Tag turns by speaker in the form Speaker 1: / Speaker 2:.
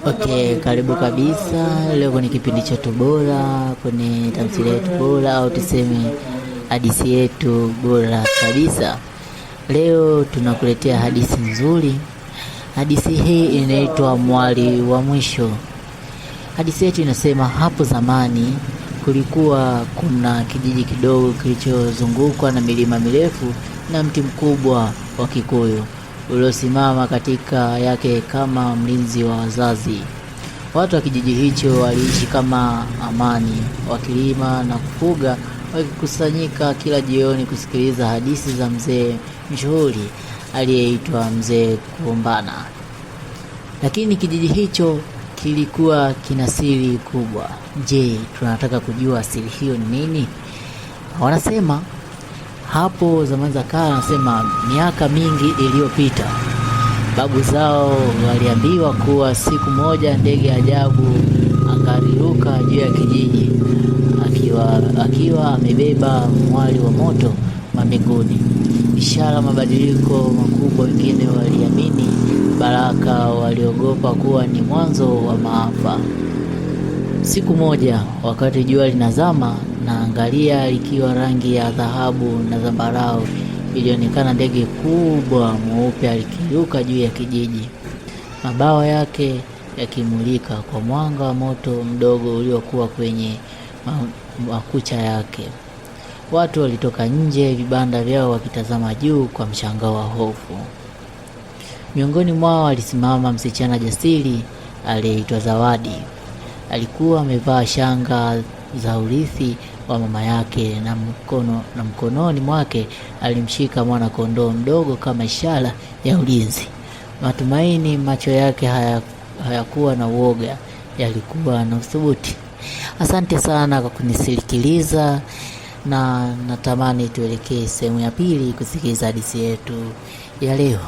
Speaker 1: Okay, karibu kabisa. Leo kwenye kipindi chetu bora, kwenye tamthilia yetu bora, au tuseme hadithi yetu bora kabisa. Leo tunakuletea hadithi nzuri. Hadithi hii inaitwa Mwali wa Mwisho. Hadithi yetu inasema hapo zamani kulikuwa kuna kijiji kidogo kilichozungukwa na milima mirefu na mti mkubwa wa kikuyu uliosimama katika yake kama mlinzi wa wazazi. Watu wa kijiji hicho waliishi kama amani, wakilima na kufuga, wakikusanyika kila jioni kusikiliza hadithi za mzee mshuhuri aliyeitwa Mzee Kuombana. Lakini kijiji hicho kilikuwa kina siri kubwa. Je, tunataka kujua siri hiyo ni nini? Wanasema hapo zamani za kale, wanasema miaka mingi iliyopita, babu zao waliambiwa kuwa siku moja ndege ajabu akariruka juu ya kijiji akiwa amebeba mwali wa moto mbinguni, ishara mabadiliko makubwa. Wengine waliamini baraka, waliogopa kuwa ni mwanzo wa maafa. Siku moja wakati jua linazama na angalia likiwa rangi ya dhahabu na zambarau, ilionekana ndege kubwa mweupe alikiruka juu ya kijiji, mabawa yake yakimulika kwa mwanga wa moto mdogo uliokuwa kwenye makucha yake. Watu walitoka nje vibanda vyao wakitazama juu kwa mshangao wa hofu. Miongoni mwao alisimama msichana jasiri aliyeitwa Zawadi. Alikuwa amevaa shanga za urithi wa mama yake na mkononi mwake alimshika mwana kondoo mdogo kama ishara ya ulinzi. Matumaini macho yake hayakuwa na uoga, yalikuwa na uthubutu. Asante sana kwa kunisikiliza, na natamani tuelekee sehemu ya pili kusikiliza hadithi yetu ya leo.